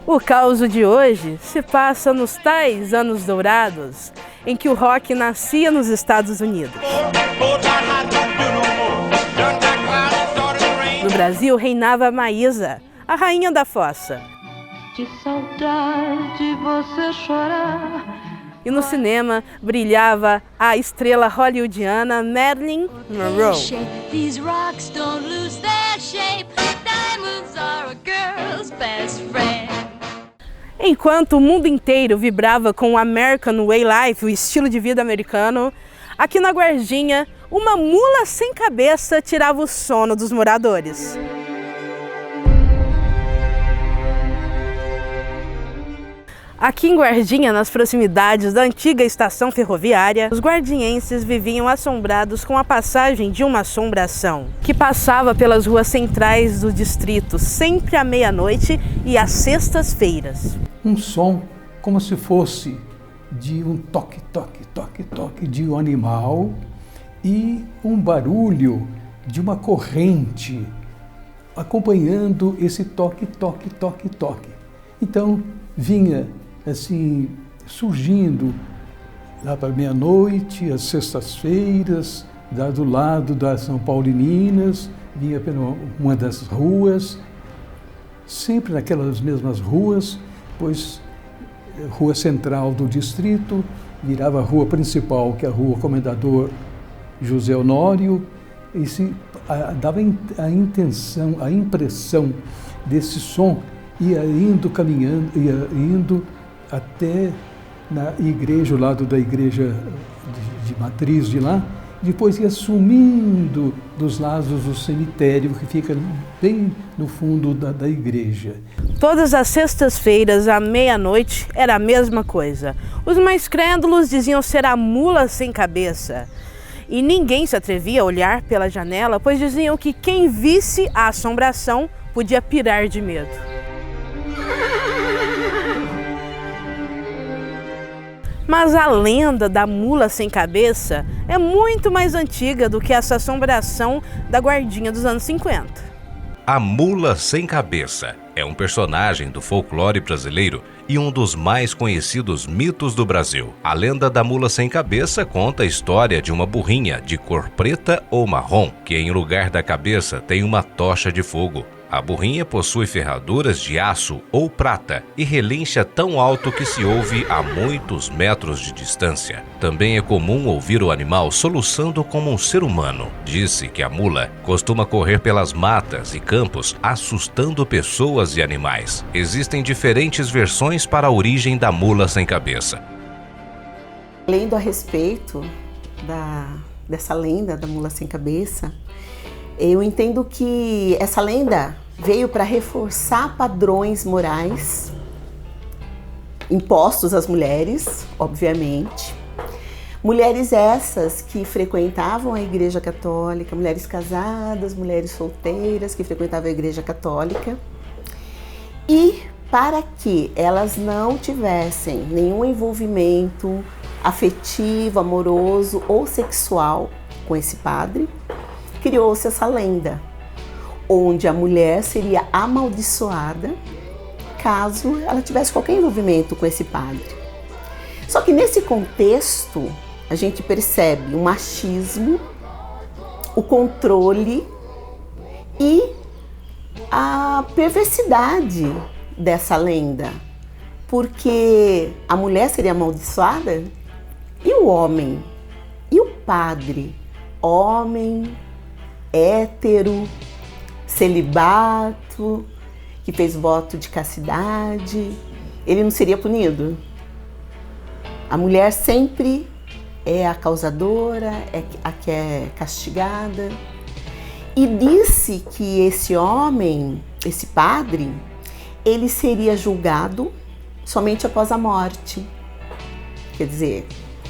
O caos de hoje se passa nos tais anos dourados em que o rock nascia nos Estados Unidos. No Brasil reinava a Maísa, a rainha da fossa. De saudade você chorar. E no cinema brilhava a estrela hollywoodiana Marilyn Monroe. These rocks don't lose their shape. Diamonds are a girl's best friend. Enquanto o mundo inteiro vibrava com o American Way Life, o estilo de vida americano, aqui na Guardinha, uma mula sem cabeça tirava o sono dos moradores. Aqui em Guardinha, nas proximidades da antiga estação ferroviária, os guardinhenses viviam assombrados com a passagem de uma assombração, que passava pelas ruas centrais do distrito, sempre à meia-noite e às sextas-feiras. Um som como se fosse de um toque, toque, toque, toque de um animal e um barulho de uma corrente acompanhando esse toque, toque, toque, toque. Então vinha assim, surgindo lá para meia-noite, às sextas-feiras, do lado das São Paulininas, vinha pela uma das ruas, sempre naquelas mesmas ruas, pois rua central do distrito, virava a rua principal, que é a rua Comendador José Honório, e se dava a impressão desse som, ia indo, caminhando, ia indo até na igreja, ao lado da igreja de matriz de lá, depois ia sumindo dos lados do cemitério, que fica bem no fundo da igreja. Todas as sextas-feiras, à meia-noite, era a mesma coisa. Os mais crédulos diziam ser a mula sem cabeça. E ninguém se atrevia a olhar pela janela, pois diziam que quem visse a assombração podia pirar de medo. Mas a lenda da mula sem cabeça é muito mais antiga do que essa assombração da Guardinha dos anos 50. A mula sem cabeça é um personagem do folclore brasileiro e um dos mais conhecidos mitos do Brasil. A lenda da mula sem cabeça conta a história de uma burrinha de cor preta ou marrom, que em lugar da cabeça tem uma tocha de fogo. A burrinha possui ferraduras de aço ou prata e relincha tão alto que se ouve a muitos metros de distância. Também é comum ouvir o animal soluçando como um ser humano. Diz-se que a mula costuma correr pelas matas e campos, assustando pessoas e animais. Existem diferentes versões para a origem da mula sem cabeça. Lendo a respeito dessa lenda da mula sem cabeça, eu entendo que essa lenda veio para reforçar padrões morais impostos às mulheres, obviamente. Mulheres essas que frequentavam a Igreja Católica, mulheres casadas, mulheres solteiras que frequentavam a Igreja Católica. E para que elas não tivessem nenhum envolvimento afetivo, amoroso ou sexual com esse padre, criou-se essa lenda, onde a mulher seria amaldiçoada caso ela tivesse qualquer envolvimento com esse padre. Só que nesse contexto, a gente percebe o machismo, o controle e a perversidade dessa lenda, porque a mulher seria amaldiçoada e o homem, e o padre, homem, hétero, celibato, que fez voto de castidade, ele não seria punido? A mulher sempre é a causadora, é a que é castigada. E disse que esse homem, esse padre, ele seria julgado somente após a morte. Quer dizer,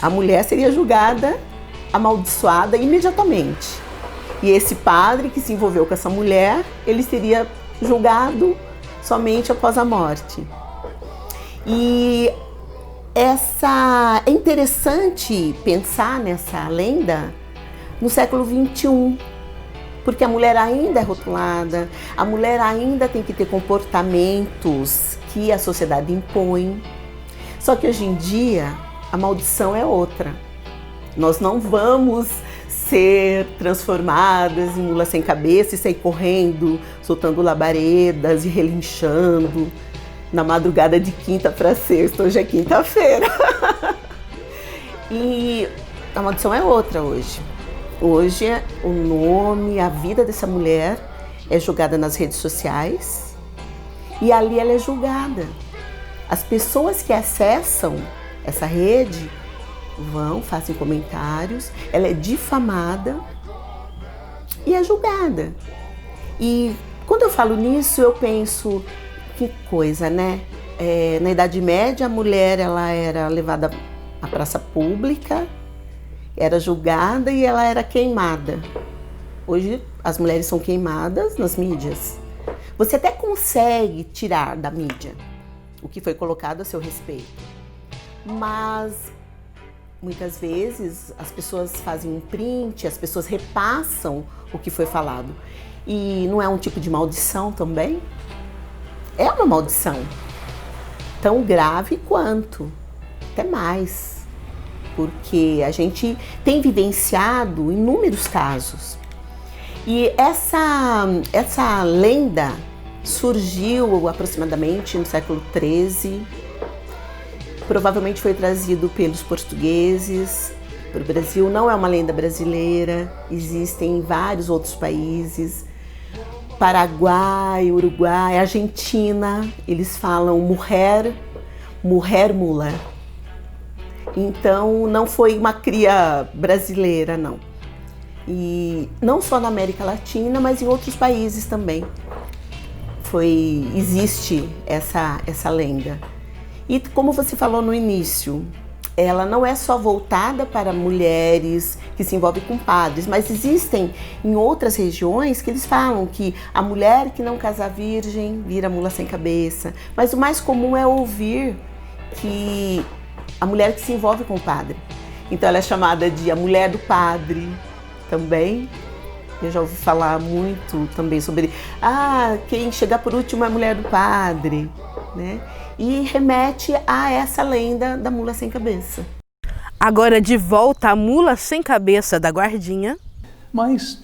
a mulher seria julgada, amaldiçoada imediatamente. E esse padre que se envolveu com essa mulher, ele seria julgado somente após a morte. E é interessante pensar nessa lenda no século XXI, porque a mulher ainda é rotulada, a mulher ainda tem que ter comportamentos que a sociedade impõe. Só que hoje em dia a maldição é outra. Nós não vamos ser transformadas em mula sem cabeça e sair correndo, soltando labaredas e relinchando na madrugada de quinta para sexta. Hoje é quinta-feira. E a maldição é outra hoje. Hoje o nome, a vida dessa mulher é jogada nas redes sociais e ali ela é julgada. As pessoas que acessam essa rede vão, fazem comentários, ela é difamada e é julgada. E quando eu falo nisso, eu penso, que coisa, né? Na Idade Média, a mulher ela era levada à praça pública, era julgada e ela era queimada. Hoje, as mulheres são queimadas nas mídias. Você até consegue tirar da mídia o que foi colocado a seu respeito, mas muitas vezes as pessoas fazem um print, as pessoas repassam o que foi falado. E não é um tipo de maldição também? É uma maldição, tão grave quanto, até mais, porque a gente tem vivenciado inúmeros casos. E essa lenda surgiu aproximadamente no século XIII, provavelmente foi trazido pelos portugueses para o Brasil, não é uma lenda brasileira, existem em vários outros países, Paraguai, Uruguai, Argentina, eles falam mujer mula. Então não foi uma cria brasileira, não. E não só na América Latina, mas em outros países também. Existe essa lenda. E como você falou no início, ela não é só voltada para mulheres que se envolvem com padres, mas existem em outras regiões que eles falam que a mulher que não casa virgem vira mula sem cabeça. Mas o mais comum é ouvir que a mulher que se envolve com o padre. Então ela é chamada de a mulher do padre também. Eu já ouvi falar muito também sobre quem chegar por último é a mulher do padre, né? E remete a essa lenda da mula sem cabeça. Agora de volta à mula sem cabeça da guardinha. Mas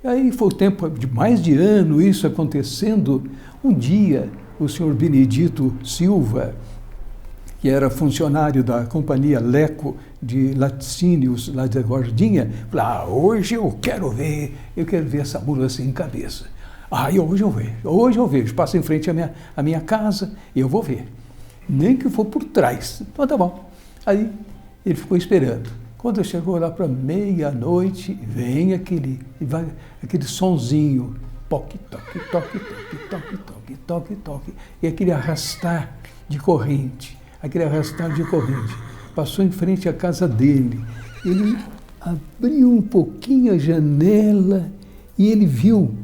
aí foi o tempo de mais de ano isso acontecendo. Um dia o senhor Benedito Silva, que era funcionário da companhia Leco de laticínios lá da guardinha, falou, hoje eu quero ver essa mula sem cabeça. Hoje eu vejo, passa em frente à minha casa, eu vou ver. Nem que for por trás. Então tá bom. Aí ele ficou esperando. Quando chegou lá para meia-noite, vem aquele sonzinho, toque, toque, toque, toque, toque, toque, toque, toque, e aquele arrastar de corrente. Passou em frente à casa dele. Ele abriu um pouquinho a janela e ele viu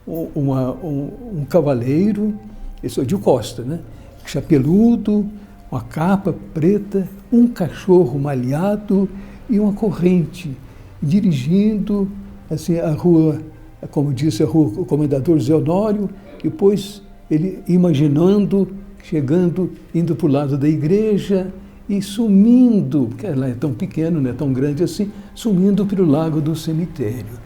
um cavaleiro, esse é de costa, né? Chapeludo, uma capa preta, um cachorro malhado e uma corrente, dirigindo assim, a rua, como disse, a rua Comendador Zé Honório, depois ele imaginando, chegando, indo para o lado da igreja e sumindo, porque ela é tão pequena, não é tão grande assim, sumindo para o lago do cemitério.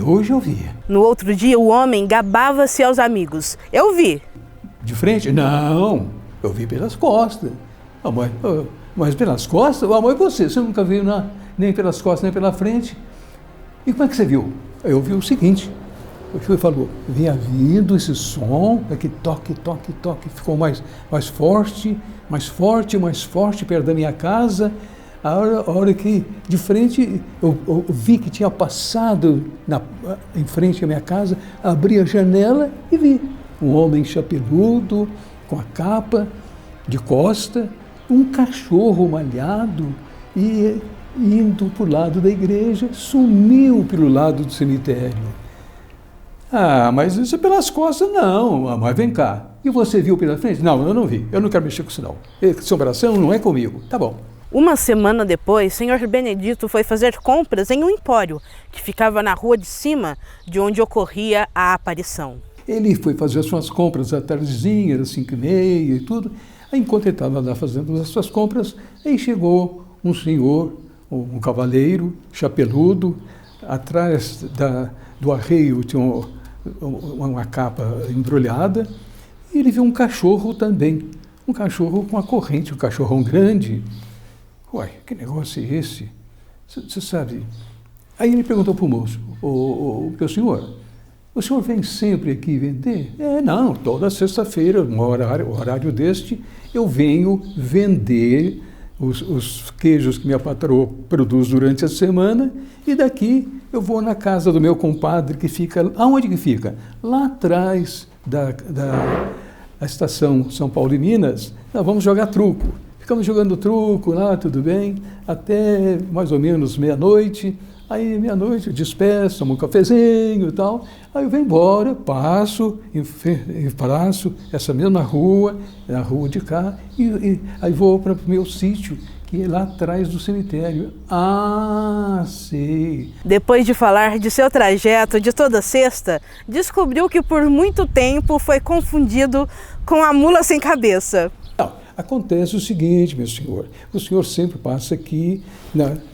Hoje eu vi. No outro dia, o homem gabava-se aos amigos. Eu vi. De frente? Não, eu vi pelas costas. Mas pelas costas? Mas você nunca viu nem pelas costas, nem pela frente. E como é que você viu? Eu vi o seguinte, o senhor falou, vinha vindo esse som, aquele toque, toque, toque, ficou mais forte, perto da minha casa. A hora que, de frente, eu vi que tinha passado em frente à minha casa, abri a janela e vi um homem chapeludo, com a capa de costa, um cachorro malhado e indo para o lado da igreja, sumiu pelo lado do cemitério. Mas isso é pelas costas, não. Mas vem cá. E você viu pela frente? Não, eu não vi. Eu não quero mexer com isso, não. Assombração não é comigo. Tá bom. Uma semana depois, senhor Benedito foi fazer compras em um empório que ficava na rua de cima de onde ocorria a aparição. Ele foi fazer as suas compras à tardezinha, era 5h30 e tudo. Aí, enquanto ele estava lá fazendo as suas compras, aí chegou um senhor, um cavaleiro, chapeludo, atrás do arreio tinha uma capa embrulhada, e ele viu um cachorro também, um cachorro com a corrente, um cachorrão grande. Uai, que negócio é esse? Você sabe? Aí ele perguntou para o moço, meu senhor, o senhor vem sempre aqui vender? Não, toda sexta-feira, no horário deste, eu venho vender os queijos que minha patroa produz durante a semana, e daqui eu vou na casa do meu compadre, que fica... Aonde que fica? Lá atrás da estação São Paulo e Minas. Nós vamos jogar truco. Ficamos jogando truco lá, tudo bem, até mais ou menos meia-noite. Aí, meia-noite, eu despeço, tomo um cafezinho e tal. Aí eu venho embora, passo essa mesma rua, a rua de cá, e aí vou para o meu sítio, que é lá atrás do cemitério. Ah, sei. Depois de falar de seu trajeto de toda sexta, descobriu que por muito tempo foi confundido com a mula sem cabeça. Não, acontece o seguinte, meu senhor, o senhor sempre passa aqui,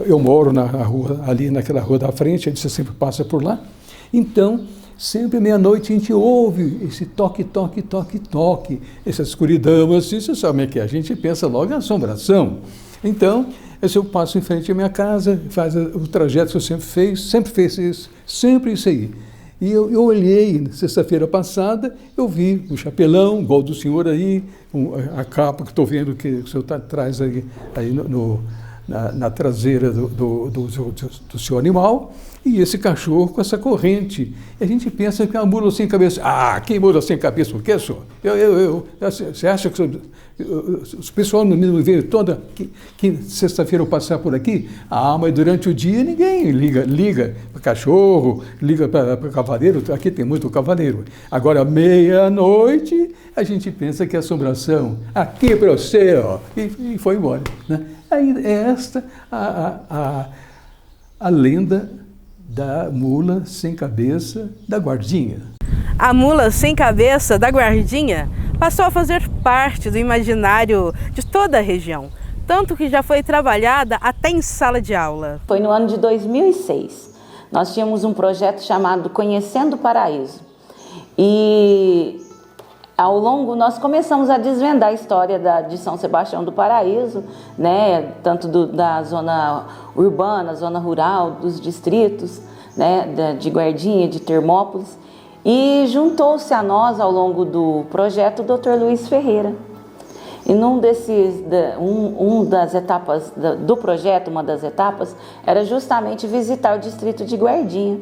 eu moro na rua, ali naquela rua da frente, você sempre passa por lá, então, sempre meia-noite a gente ouve esse toque, toque, toque, toque, essa escuridão assim, você sabe como é que é, a gente pensa logo em assombração. Então, eu passo em frente à minha casa, faz o trajeto que eu sempre fez isso, sempre isso aí. E eu olhei, sexta-feira passada, eu vi um chapelão, igual do senhor aí, a capa que estou vendo que o senhor traz aí na traseira do seu animal, e esse cachorro com essa corrente. E a gente pensa que é uma mula sem cabeça. Ah, que mula sem cabeça? O que, senhor? Você acha que o pessoal não me vê toda que sexta-feira eu passar por aqui? Ah, mas durante o dia ninguém liga para cachorro, liga para cavaleiro. Aqui tem muito cavaleiro. Agora, meia-noite, a gente pensa que é assombração. Aqui para você, ó. E foi embora, né? Aí é esta a lenda da mula sem cabeça da Guardinha. A mula sem cabeça da Guardinha passou a fazer parte do imaginário de toda a região, tanto que já foi trabalhada até em sala de aula. Foi no ano de 2006. Nós tínhamos um projeto chamado Conhecendo o Paraíso. E ao longo, nós começamos a desvendar a história de São Sebastião do Paraíso, né, tanto da zona urbana, zona rural, dos distritos, né, de Guardinha, de Termópolis, e juntou-se a nós, ao longo do projeto, o Dr. Luiz Ferreira. E uma das etapas do projeto, uma das etapas, era justamente visitar o distrito de Guardinha.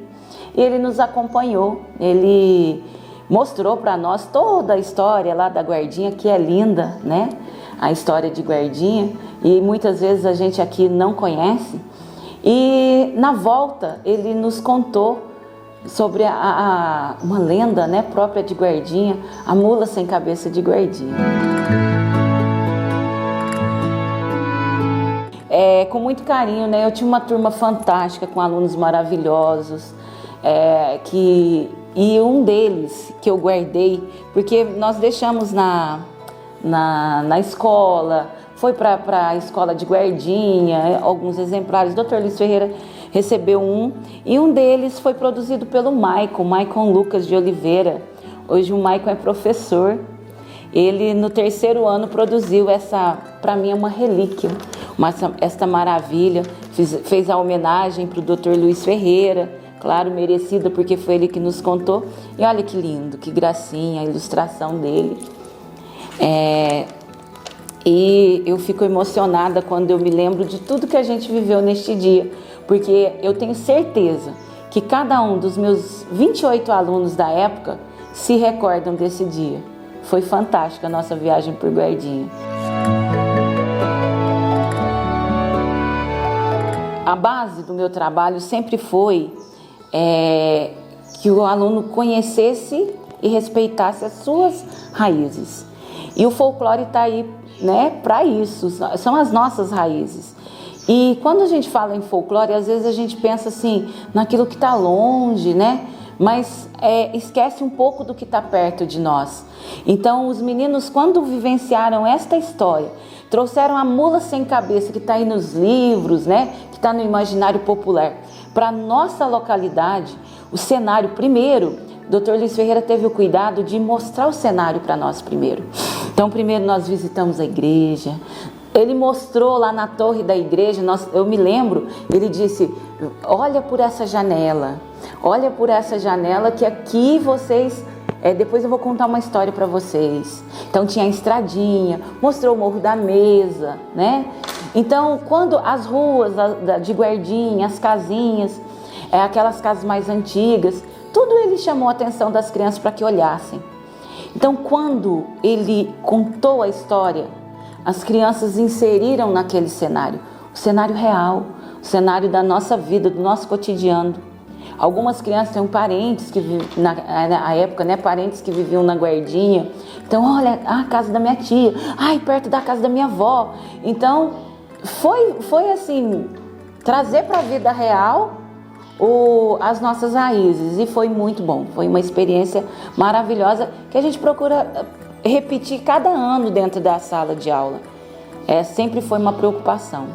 E ele nos acompanhou, ele mostrou para nós toda a história lá da Guardinha, que é linda, né? A história de Guardinha, e muitas vezes a gente aqui não conhece. E na volta ele nos contou sobre uma lenda, né, própria de Guardinha, a mula sem cabeça de Guardinha. Com muito carinho, né? Eu tinha uma turma fantástica, com alunos maravilhosos, e um deles que eu guardei, porque nós deixamos na escola, foi para a escola de Guardinha, alguns exemplares. O Dr. Luiz Ferreira recebeu um, e um deles foi produzido pelo Maicon Lucas de Oliveira. Hoje o Maicon é professor. Ele, no 3º ano, produziu para mim, é uma relíquia, esta maravilha. Fez a homenagem para o Dr. Luiz Ferreira, claro, merecida, porque foi ele que nos contou. E olha que lindo, que gracinha a ilustração dele. E eu fico emocionada quando eu me lembro de tudo que a gente viveu neste dia, porque eu tenho certeza que cada um dos meus 28 alunos da época se recordam desse dia. Foi fantástica a nossa viagem por Guardinha. A base do meu trabalho sempre foi que o aluno conhecesse e respeitasse as suas raízes. E o folclore está aí, né, para isso, são as nossas raízes. E quando a gente fala em folclore, às vezes a gente pensa assim, naquilo que está longe, né? mas esquece um pouco do que está perto de nós. Então os meninos, quando vivenciaram esta história, trouxeram a mula sem cabeça, que está aí nos livros, né? Que está no imaginário popular, para a nossa localidade. O cenário, primeiro, o Dr. Luiz Ferreira teve o cuidado de mostrar o cenário para nós primeiro. Então primeiro nós visitamos a igreja. Ele mostrou lá na torre da igreja, eu me lembro, ele disse, olha por essa janela que aqui vocês, depois eu vou contar uma história para vocês. Então tinha a estradinha, mostrou o Morro da Mesa, né? Então quando as ruas de Guardinha, as casinhas, aquelas casas mais antigas, tudo ele chamou a atenção das crianças para que olhassem. Então quando ele contou a história, as crianças inseriram naquele cenário, o cenário real, o cenário da nossa vida, do nosso cotidiano. Algumas crianças têm parentes que na época, né, parentes que viviam na Guardinha. Então, olha, a casa da minha tia, perto da casa da minha avó. Então, foi assim, trazer para a vida real as nossas raízes, e foi muito bom. Foi uma experiência maravilhosa que a gente procura repetir cada ano dentro da sala de aula. Sempre foi uma preocupação.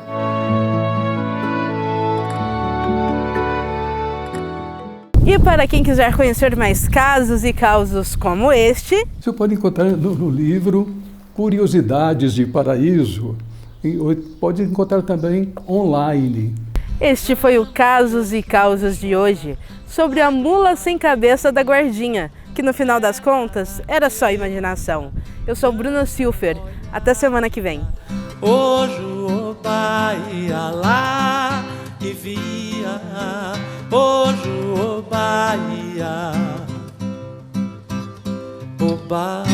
E para quem quiser conhecer mais casos e causos como este, você pode encontrar no livro Curiosidades de Paraíso, e pode encontrar também online. Este foi o Casos e Causos de hoje, sobre a mula sem cabeça da Guardinha, que no final das contas era só imaginação. Eu sou Bruno Silfer, até semana que vem. Hoje o pai ia lá e via, hoje o pai ia, o pai